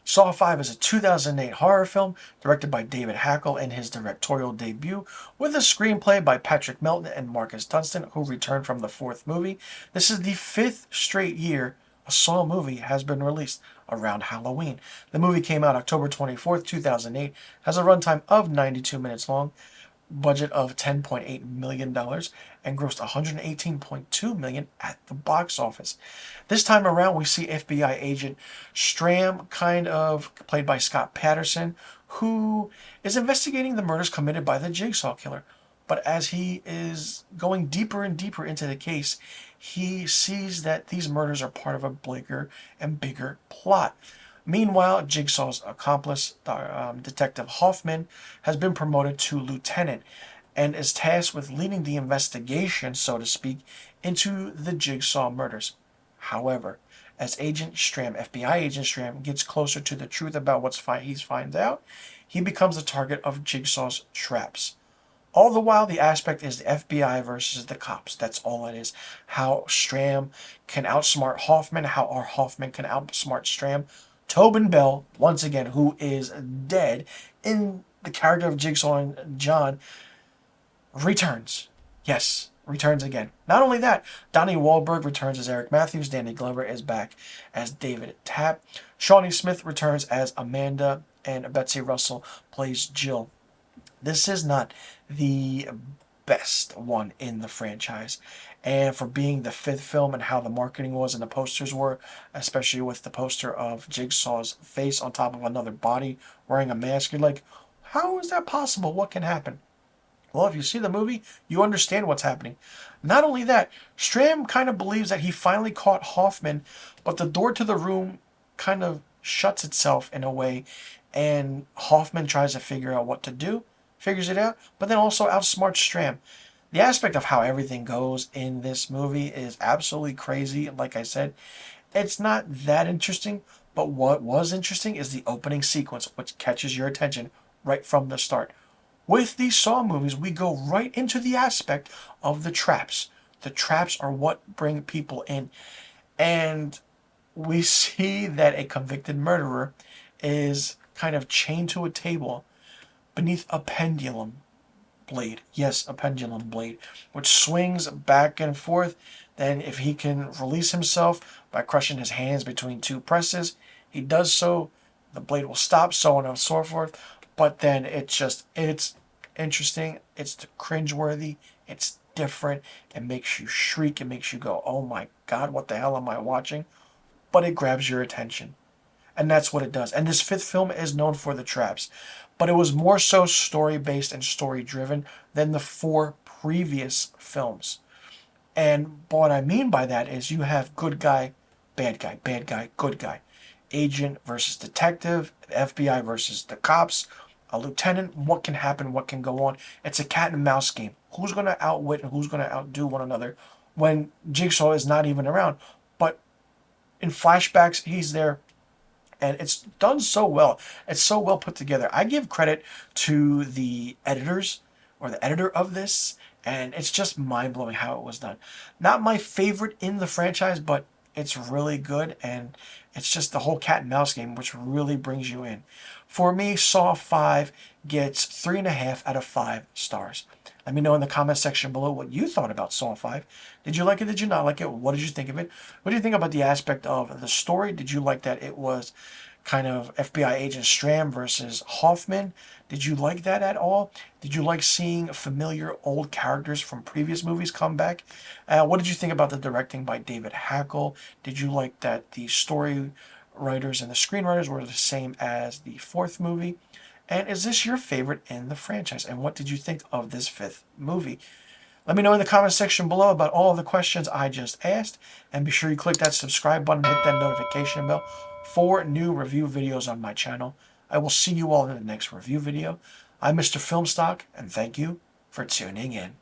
Saw 5 is a 2008 horror film directed by David Hackle in his directorial debut, with a screenplay by Patrick Melton and Marcus Dunstan, who returned from the fourth movie. This is the fifth straight year a Saw movie has been released around Halloween. The movie came out October 24th, 2008, has a runtime of 92 minutes long, budget of $10.8 million, and grossed $118.2 million at the box office. This time around, we see FBI agent Stram, kind of played by Scott Patterson, who is investigating the murders committed by the Jigsaw killer. But as he is going deeper and deeper into the case, he sees that these murders are part of a bigger and bigger plot. Meanwhile, Jigsaw's accomplice, Detective Hoffman, has been promoted to lieutenant and is tasked with leading the investigation, so to speak, into the Jigsaw murders. However, as FBI Agent Stram, gets closer to the truth about he finds out, he becomes the target of Jigsaw's traps. All the while, the aspect is the FBI versus the cops. That's all it is. How Stram can outsmart Hoffman, how our Hoffman can outsmart Stram. Tobin Bell, once again, who is dead in the character of Jigsaw and John, returns. Yes, returns again. Not only that, Donnie Wahlberg returns as Eric Matthews. Danny Glover is back as David Tapp. Shawnee Smith returns as Amanda, and Betsy Russell plays Jill. This is not the best one in the franchise, and for being the fifth film and how the marketing was and the posters were, especially with the poster of Jigsaw's face on top of another body wearing a mask, you're like, how is that possible? What can happen? Well, if you see the movie, you understand what's happening. Not only that, Stram kind of believes that he finally caught Hoffman, but the door to the room kind of shuts itself in a way, and Hoffman tries to figure out what to do, figures it out, but then also outsmarts Stram. The aspect of how everything goes in this movie is absolutely crazy. Like I said, it's not that interesting, but what was interesting is the opening sequence, which catches your attention right from the start. With these Saw movies, we go right into the aspect of the traps. The traps are what bring people in. And we see that a convicted murderer is kind of chained to a table beneath a pendulum blade. Yes, a pendulum blade, which swings back and forth. Then if he can release himself by crushing his hands between two presses, he does so. The blade will stop, so on and so forth. But then it's interesting. It's cringeworthy. It's different. It makes you shriek. It makes you go, oh my God, what the hell am I watching? But it grabs your attention. And that's what it does. And this fifth film is known for the traps. But it was more so story-based and story-driven than the four previous films. And what I mean by that is you have good guy, bad guy, good guy. Agent versus detective, FBI versus the cops, a lieutenant, what can happen, what can go on. It's a cat and mouse game. Who's going to outwit and who's going to outdo one another when Jigsaw is not even around? But in flashbacks, he's there. And it's done so well. It's so well put together. I give credit to the editors or the editor of this, and it's just mind-blowing how it was done. Not my favorite in the franchise, but it's really good, and it's just the whole cat and mouse game, which really brings you in. For me, Saw 5 gets 3.5 out of 5 stars. Let me know in the comment section below what you thought about Saw 5. Did you like it? Did you not like it? What did you think of it? What do you think about the aspect of the story? Did you like that it was kind of FBI agent Stram versus Hoffman? Did you like that at all? Did you like seeing familiar old characters from previous movies come back? What did you think about the directing by David Hackle? Did you like that the story writers and the screenwriters were the same as the fourth movie? And is this your favorite in the franchise? And what did you think of this fifth movie? Let me know in the comment section below about all of the questions I just asked. And be sure you click that subscribe button, hit that notification bell for new review videos on my channel. I will see you all in the next review video. I'm Mr. Filmstock, and thank you for tuning in.